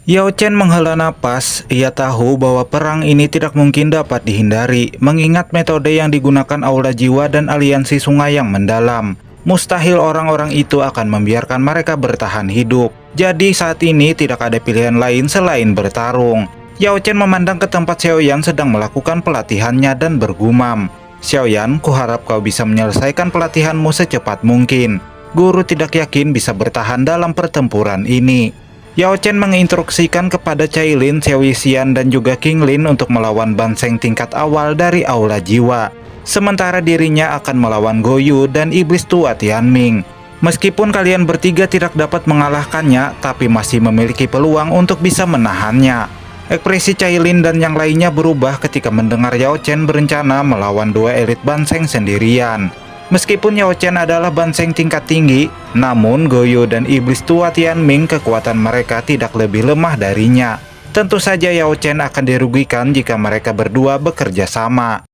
Yao Chen menghela napas. Ia tahu bahwa perang ini tidak mungkin dapat dihindari, mengingat metode yang digunakan Aula Jiwa dan aliansi sungai yang mendalam. Mustahil orang-orang itu akan membiarkan mereka bertahan hidup. Jadi saat ini tidak ada pilihan lain selain bertarung. Yao Chen memandang ke tempat Xiaoyan sedang melakukan pelatihannya dan bergumam. Xiaoyan, kuharap kau bisa menyelesaikan pelatihanmu secepat mungkin. Guru tidak yakin bisa bertahan dalam pertempuran ini. Yao Chen menginstruksikan kepada Cailin, Xiaoxian, dan juga King Lin untuk melawan Banseng tingkat awal dari Aula Jiwa. Sementara dirinya akan melawan Goyu dan Iblis Tua Tianming. Meskipun kalian bertiga tidak dapat mengalahkannya, tapi masih memiliki peluang untuk bisa menahannya. Ekspresi Cailin dan yang lainnya berubah ketika mendengar Yao Chen berencana melawan dua elit Banseng sendirian. Meskipun Yao Chen adalah Banseng tingkat tinggi, namun Goyu dan Iblis Tua Tianming kekuatan mereka tidak lebih lemah darinya. Tentu saja Yao Chen akan dirugikan jika mereka berdua bekerja sama.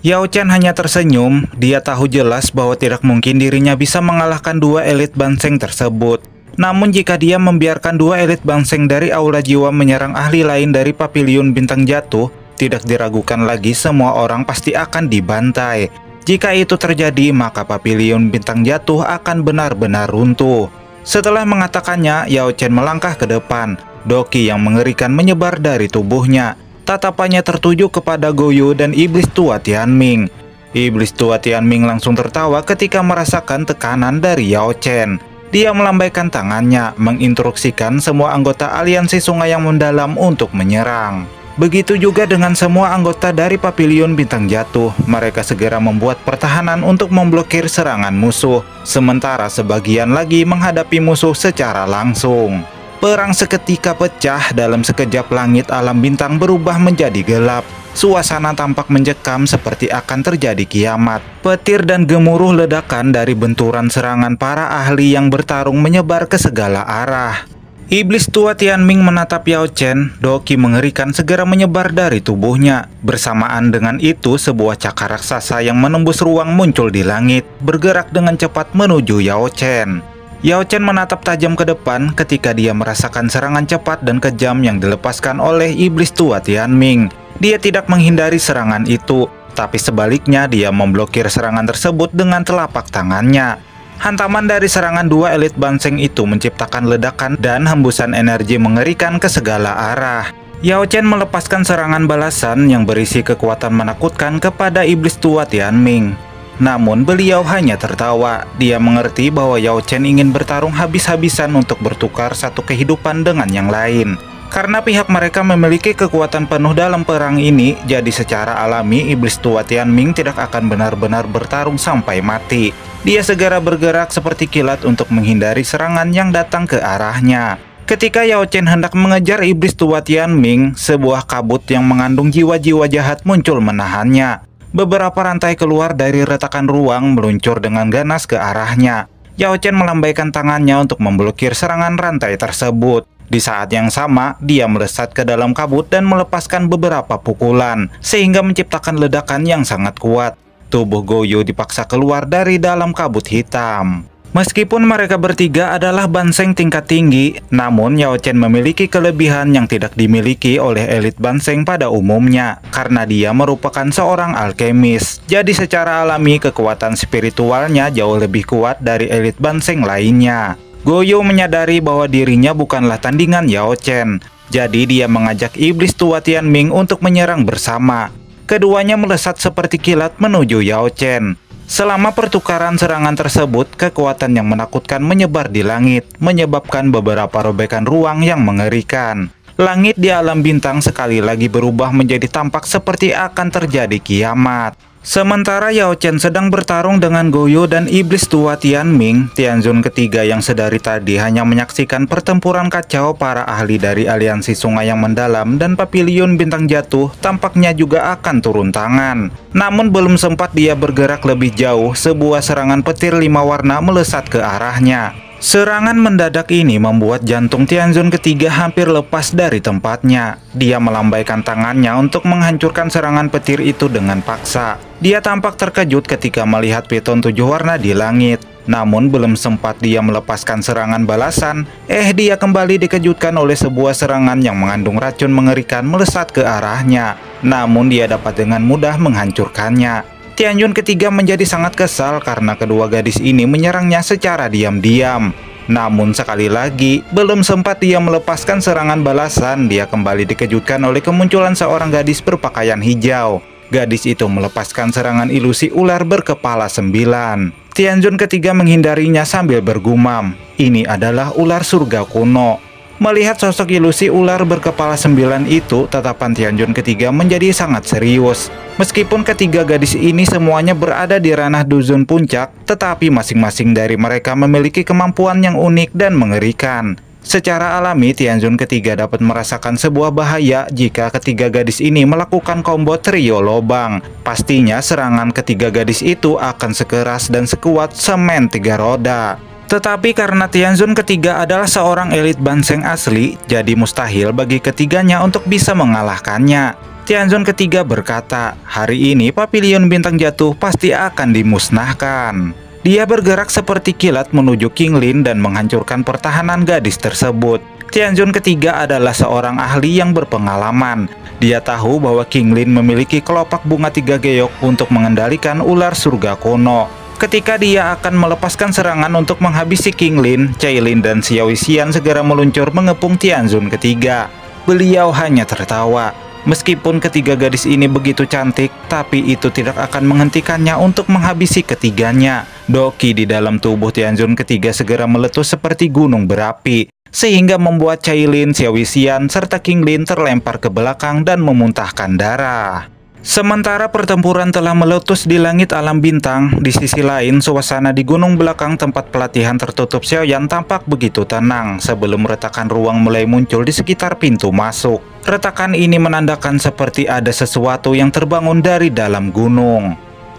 Yao Chen hanya tersenyum. Dia tahu jelas bahwa tidak mungkin dirinya bisa mengalahkan dua elit Banseng tersebut. Namun jika dia membiarkan dua elit Banseng dari Aula Jiwa menyerang ahli lain dari Papiliun Bintang Jatuh, tidak diragukan lagi semua orang pasti akan dibantai. Jika itu terjadi, maka Papiliun Bintang Jatuh akan benar-benar runtuh. Setelah mengatakannya, Yao Chen melangkah ke depan. Doki yang mengerikan menyebar dari tubuhnya. Tatapannya tertuju kepada Goyu dan Iblis Tua Tianming. Iblis Tua Tianming langsung tertawa ketika merasakan tekanan dari Yao Chen. Dia melambaikan tangannya, menginstruksikan semua anggota aliansi sungai yang mendalam untuk menyerang. Begitu juga dengan semua anggota dari Papiliun Bintang Jatuh. Mereka segera membuat pertahanan untuk memblokir serangan musuh, sementara sebagian lagi menghadapi musuh secara langsung. Perang seketika pecah. Dalam sekejap langit alam bintang berubah menjadi gelap. Suasana tampak mencekam seperti akan terjadi kiamat. Petir dan gemuruh ledakan dari benturan serangan para ahli yang bertarung menyebar ke segala arah. Iblis Tua Tianming menatap Yao Chen. Doki mengerikan segera menyebar dari tubuhnya. Bersamaan dengan itu, sebuah cakar raksasa yang menembus ruang muncul di langit, bergerak dengan cepat menuju Yao Chen. Yao Chen menatap tajam ke depan ketika dia merasakan serangan cepat dan kejam yang dilepaskan oleh Iblis Tua Tianming. Dia tidak menghindari serangan itu, tapi sebaliknya dia memblokir serangan tersebut dengan telapak tangannya. Hantaman dari serangan dua elit Banseng itu menciptakan ledakan dan hembusan energi mengerikan ke segala arah. Yao Chen melepaskan serangan balasan yang berisi kekuatan menakutkan kepada Iblis Tua Tianming. Namun beliau hanya tertawa. Dia mengerti bahwa Yao Chen ingin bertarung habis-habisan untuk bertukar satu kehidupan dengan yang lain. Karena pihak mereka memiliki kekuatan penuh dalam perang ini, jadi secara alami Iblis Tua Tianming tidak akan benar-benar bertarung sampai mati. Dia segera bergerak seperti kilat untuk menghindari serangan yang datang ke arahnya. Ketika Yao Chen hendak mengejar Iblis Tua Tianming, sebuah kabut yang mengandung jiwa-jiwa jahat muncul menahannya. Beberapa rantai keluar dari retakan ruang meluncur dengan ganas ke arahnya. Yao Chen melambaikan tangannya untuk memblokir serangan rantai tersebut. Di saat yang sama, dia melesat ke dalam kabut dan melepaskan beberapa pukulan, sehingga menciptakan ledakan yang sangat kuat. Tubuh Goyu dipaksa keluar dari dalam kabut hitam. Meskipun mereka bertiga adalah Banseng tingkat tinggi, namun Yao Chen memiliki kelebihan yang tidak dimiliki oleh elit Banseng pada umumnya, karena dia merupakan seorang alkemis. Jadi secara alami kekuatan spiritualnya jauh lebih kuat dari elit Banseng lainnya. Goyu menyadari bahwa dirinya bukanlah tandingan Yao Chen, jadi dia mengajak Iblis Tua Tianming untuk menyerang bersama. Keduanya melesat seperti kilat menuju Yao Chen. Selama pertukaran serangan tersebut, kekuatan yang menakutkan menyebar di langit, menyebabkan beberapa robekan ruang yang mengerikan. Langit di alam bintang sekali lagi berubah menjadi tampak seperti akan terjadi kiamat. Sementara Yao Chen sedang bertarung dengan Goyu dan Iblis Tua Tianming, Tianzun ketiga yang sedari tadi hanya menyaksikan pertempuran kacau para ahli dari aliansi sungai yang mendalam dan Papiliun Bintang Jatuh tampaknya juga akan turun tangan. Namun belum sempat dia bergerak lebih jauh, sebuah serangan petir 5 warna melesat ke arahnya. Serangan mendadak ini membuat jantung Tianzun ketiga hampir lepas dari tempatnya. Dia melambaikan tangannya untuk menghancurkan serangan petir itu dengan paksa. Dia tampak terkejut ketika melihat piton 7 warna di langit. Namun belum sempat dia melepaskan serangan balasan, dia kembali dikejutkan oleh sebuah serangan yang mengandung racun mengerikan melesat ke arahnya. Namun dia dapat dengan mudah menghancurkannya. Tianjun ketiga menjadi sangat kesal karena kedua gadis ini menyerangnya secara diam-diam. Namun sekali lagi, belum sempat dia melepaskan serangan balasan, dia kembali dikejutkan oleh kemunculan seorang gadis berpakaian hijau. Gadis itu melepaskan serangan ilusi ular berkepala 9. Tianjun ketiga menghindarinya sambil bergumam, ini adalah ular surga kuno. Melihat sosok ilusi ular berkepala 9 itu, tatapan Tianjun ketiga menjadi sangat serius. Meskipun ketiga gadis ini semuanya berada di ranah dusun puncak, tetapi masing-masing dari mereka memiliki kemampuan yang unik dan mengerikan. Secara alami, Tianjun ketiga dapat merasakan sebuah bahaya jika ketiga gadis ini melakukan combo trio lobang. Pastinya serangan ketiga gadis itu akan sekeras dan sekuat semen 3 roda. Tetapi karena Tianjun ketiga adalah seorang elit Banseng asli, jadi mustahil bagi ketiganya untuk bisa mengalahkannya. Tianjun ketiga berkata, hari ini Papilion Bintang Jatuh pasti akan dimusnahkan. Dia bergerak seperti kilat menuju Qinglin dan menghancurkan pertahanan gadis tersebut. Tianjun ketiga adalah seorang ahli yang berpengalaman. Dia tahu bahwa Qinglin memiliki kelopak bunga 3 geok untuk mengendalikan ular surga kuno. Ketika dia akan melepaskan serangan untuk menghabisi Qinglin, Cailin dan Xiao Xian segera meluncur mengepung Tianjun ketiga. Beliau hanya tertawa. Meskipun ketiga gadis ini begitu cantik, tapi itu tidak akan menghentikannya untuk menghabisi ketiganya. Doki di dalam tubuh Tianjun ketiga segera meletus seperti gunung berapi, sehingga membuat Cailin, Xiao Xian, serta Qinglin terlempar ke belakang dan memuntahkan darah. Sementara pertempuran telah meletus di langit alam bintang, di sisi lain suasana di gunung belakang tempat pelatihan tertutup Xiaoyan tampak begitu tenang sebelum retakan ruang mulai muncul di sekitar pintu masuk. Retakan ini menandakan seperti ada sesuatu yang terbangun dari dalam gunung.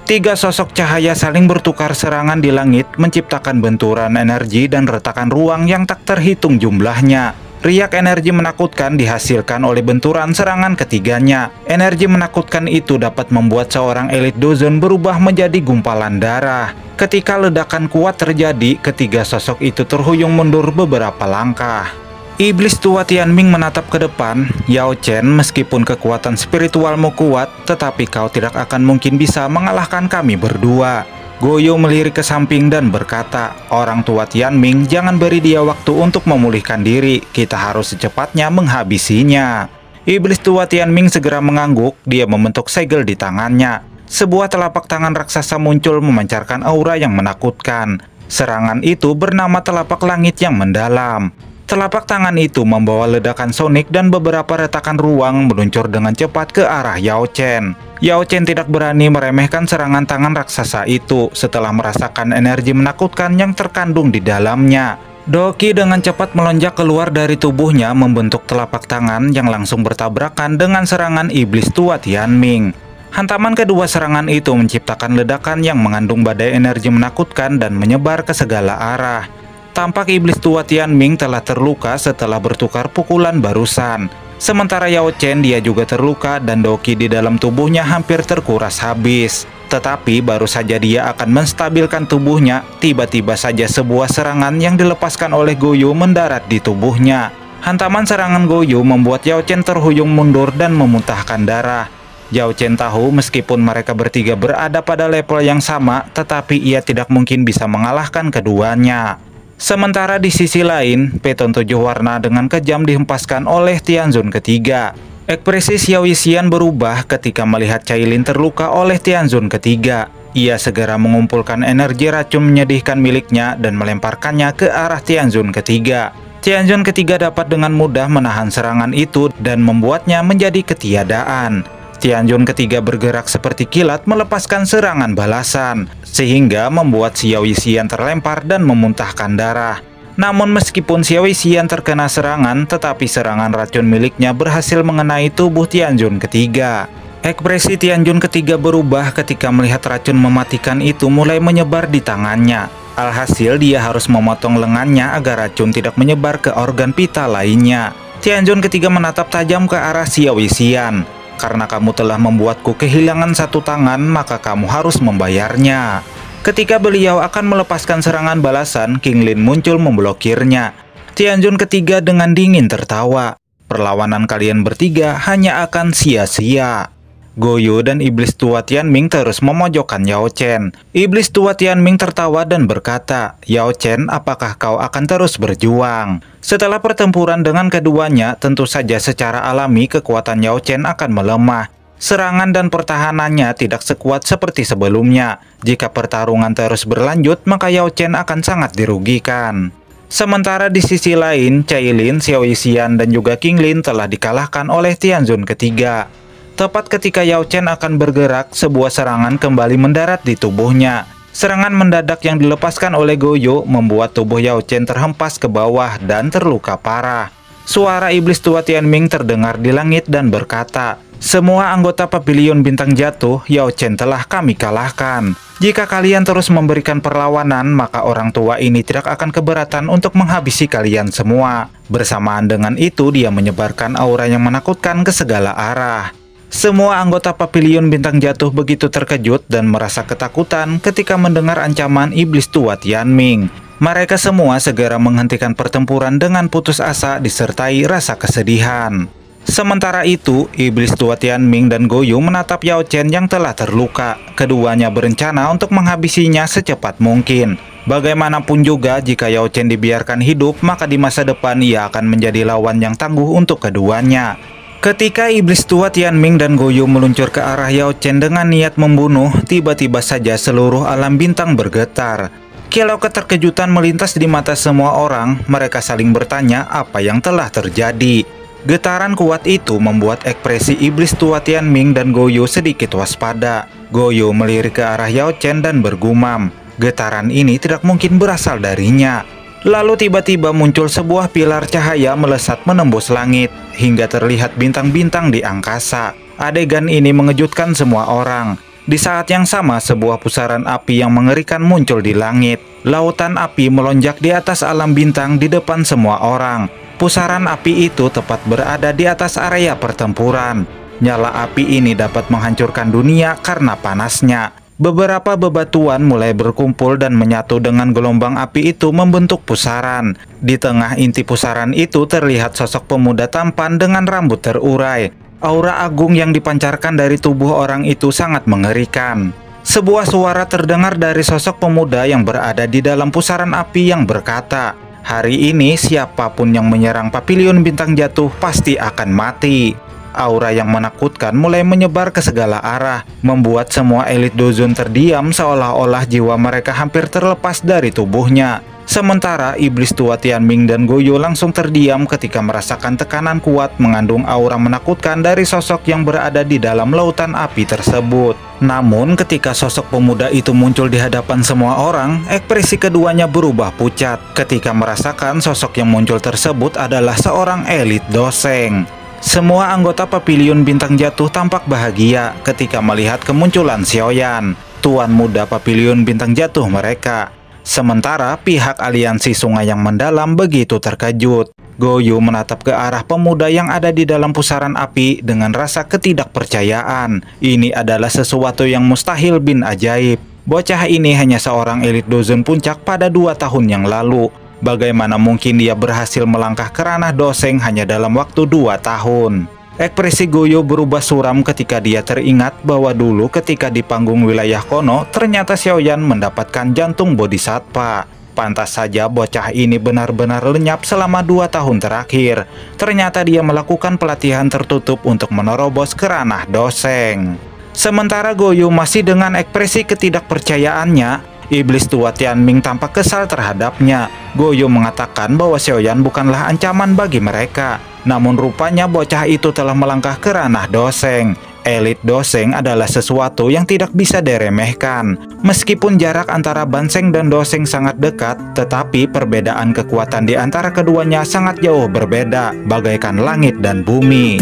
3 sosok cahaya saling bertukar serangan di langit, menciptakan benturan energi dan retakan ruang yang tak terhitung jumlahnya. Riak energi menakutkan dihasilkan oleh benturan serangan ketiganya. Energi menakutkan itu dapat membuat seorang elit dozon berubah menjadi gumpalan darah. Ketika ledakan kuat terjadi, ketiga sosok itu terhuyung mundur beberapa langkah. Iblis tua Tianming menatap ke depan. Yao Chen, meskipun kekuatan spiritualmu kuat, tetapi kau tidak akan mungkin bisa mengalahkan kami berdua. Goyo melirik ke samping dan berkata, orang tua Tianming, jangan beri dia waktu untuk memulihkan diri, kita harus secepatnya menghabisinya. Iblis tua Tianming segera mengangguk, dia membentuk segel di tangannya. Sebuah telapak tangan raksasa muncul memancarkan aura yang menakutkan. Serangan itu bernama telapak langit yang mendalam. Telapak tangan itu membawa ledakan sonik dan beberapa retakan ruang meluncur dengan cepat ke arah Yao Chen. Yao Chen tidak berani meremehkan serangan tangan raksasa itu setelah merasakan energi menakutkan yang terkandung di dalamnya. Doki dengan cepat melonjak keluar dari tubuhnya membentuk telapak tangan yang langsung bertabrakan dengan serangan iblis tua Tianming. Hantaman kedua serangan itu menciptakan ledakan yang mengandung badai energi menakutkan dan menyebar ke segala arah. Tampak iblis tua Tianming telah terluka setelah bertukar pukulan barusan. Sementara Yao Chen dia juga terluka dan Doki di dalam tubuhnya hampir terkuras habis. Tetapi baru saja dia akan menstabilkan tubuhnya, tiba-tiba saja sebuah serangan yang dilepaskan oleh Goyo mendarat di tubuhnya. Hantaman serangan Goyo membuat Yao Chen terhuyung mundur dan memuntahkan darah. Yao Chen tahu meskipun mereka bertiga berada pada level yang sama, tetapi ia tidak mungkin bisa mengalahkan keduanya. Sementara di sisi lain, Peton 7 warna dengan kejam dihempaskan oleh Tianjun ketiga. Ekspresi Xiao Xian berubah ketika melihat Cailin terluka oleh Tianjun ketiga. Ia segera mengumpulkan energi racun menyedihkan miliknya dan melemparkannya ke arah Tianjun ketiga. Tianjun ketiga dapat dengan mudah menahan serangan itu dan membuatnya menjadi ketiadaan. Tianjun ketiga bergerak seperti kilat melepaskan serangan balasan, sehingga membuat Xiao Xian terlempar dan memuntahkan darah. Namun meskipun Xiao Xian terkena serangan, tetapi serangan racun miliknya berhasil mengenai tubuh Tianjun ketiga. Ekspresi Tianjun ketiga berubah ketika melihat racun mematikan itu mulai menyebar di tangannya. Alhasil dia harus memotong lengannya agar racun tidak menyebar ke organ vital lainnya. Tianjun ketiga menatap tajam ke arah Xiao Xian. Karena kamu telah membuatku kehilangan satu tangan, maka kamu harus membayarnya. Ketika beliau akan melepaskan serangan balasan, King Lin muncul memblokirnya. Tianjun ketiga dengan dingin tertawa. Perlawanan kalian bertiga hanya akan sia-sia. Goyo dan iblis tua Tianming terus memojokkan Yao Chen. Iblis tua Tianming tertawa dan berkata, "Yao Chen, apakah kau akan terus berjuang?" Setelah pertempuran dengan keduanya, tentu saja secara alami kekuatan Yao Chen akan melemah. Serangan dan pertahanannya tidak sekuat seperti sebelumnya. Jika pertarungan terus berlanjut, maka Yao Chen akan sangat dirugikan. Sementara di sisi lain, Cailin, Xiao Yixian, dan juga King Lin telah dikalahkan oleh Tianjun ketiga. Tepat ketika Yao Chen akan bergerak, sebuah serangan kembali mendarat di tubuhnya. Serangan mendadak yang dilepaskan oleh Goyo membuat tubuh Yao Chen terhempas ke bawah dan terluka parah. Suara iblis tua Tianming terdengar di langit dan berkata, "Semua anggota Pavilion Bintang Jatuh, Yao Chen telah kami kalahkan. Jika kalian terus memberikan perlawanan, maka orang tua ini tidak akan keberatan untuk menghabisi kalian semua." Bersamaan dengan itu, dia menyebarkan aura yang menakutkan ke segala arah. Semua anggota Pavilion Bintang Jatuh begitu terkejut dan merasa ketakutan ketika mendengar ancaman iblis tua Tianming. Mereka semua segera menghentikan pertempuran dengan putus asa disertai rasa kesedihan. Sementara itu, iblis tua Tianming dan Goyo menatap Yao Chen yang telah terluka. Keduanya berencana untuk menghabisinya secepat mungkin. Bagaimanapun juga, jika Yao Chen dibiarkan hidup, maka di masa depan ia akan menjadi lawan yang tangguh untuk keduanya. Ketika iblis tua Tianming dan Goyo meluncur ke arah Yao Chen dengan niat membunuh, tiba-tiba saja seluruh alam bintang bergetar. Kilau keterkejutan melintas di mata semua orang. Mereka saling bertanya apa yang telah terjadi. Getaran kuat itu membuat ekspresi iblis tua Tianming dan Goyo sedikit waspada. Goyo melirik ke arah Yao Chen dan bergumam, "Getaran ini tidak mungkin berasal darinya." Lalu tiba-tiba muncul sebuah pilar cahaya melesat menembus langit, hingga terlihat bintang-bintang di angkasa. Adegan ini mengejutkan semua orang. Di saat yang sama, sebuah pusaran api yang mengerikan muncul di langit. Lautan api melonjak di atas alam bintang di depan semua orang. Pusaran api itu tepat berada di atas area pertempuran. Nyala api ini dapat menghancurkan dunia karena panasnya. Beberapa bebatuan mulai berkumpul dan menyatu dengan gelombang api itu membentuk pusaran. Di tengah inti pusaran itu terlihat sosok pemuda tampan dengan rambut terurai. Aura agung yang dipancarkan dari tubuh orang itu sangat mengerikan. Sebuah suara terdengar dari sosok pemuda yang berada di dalam pusaran api yang berkata, "Hari ini siapapun yang menyerang Pavilion Bintang Jatuh pasti akan mati." Aura yang menakutkan mulai menyebar ke segala arah, membuat semua elit Dozon terdiam seolah-olah jiwa mereka hampir terlepas dari tubuhnya. Sementara iblis tua Tianming dan Goyo langsung terdiam ketika merasakan tekanan kuat mengandung aura menakutkan dari sosok yang berada di dalam lautan api tersebut. Namun ketika sosok pemuda itu muncul di hadapan semua orang, ekspresi keduanya berubah pucat ketika merasakan sosok yang muncul tersebut adalah seorang elit Doseng. Semua anggota Pavilion Bintang Jatuh tampak bahagia ketika melihat kemunculan Xiaoyan, tuan muda Pavilion Bintang Jatuh mereka. Sementara pihak aliansi Sungai yang Mendalam begitu terkejut. Goyo menatap ke arah pemuda yang ada di dalam pusaran api dengan rasa ketidakpercayaan. Ini adalah sesuatu yang mustahil bin ajaib. Bocah ini hanya seorang elit Dozon puncak pada 2 tahun yang lalu. Bagaimana mungkin dia berhasil melangkah ke ranah Doseng hanya dalam waktu 2 tahun? Ekspresi Goyo berubah suram ketika dia teringat bahwa dulu ketika di panggung wilayah Kono, ternyata Xiaoyan mendapatkan jantung bodhisattva. Pantas saja bocah ini benar-benar lenyap selama 2 tahun terakhir. Ternyata dia melakukan pelatihan tertutup untuk menerobos ke ranah Doseng. Sementara Goyo masih dengan ekspresi ketidakpercayaannya, iblis tua Tianming tampak kesal terhadapnya. Goyo mengatakan bahwa Xiaoyan bukanlah ancaman bagi mereka. Namun rupanya bocah itu telah melangkah ke ranah Doseng. Elit Doseng adalah sesuatu yang tidak bisa diremehkan. Meskipun jarak antara Banseng dan Doseng sangat dekat, tetapi perbedaan kekuatan di antara keduanya sangat jauh berbeda, bagaikan langit dan bumi.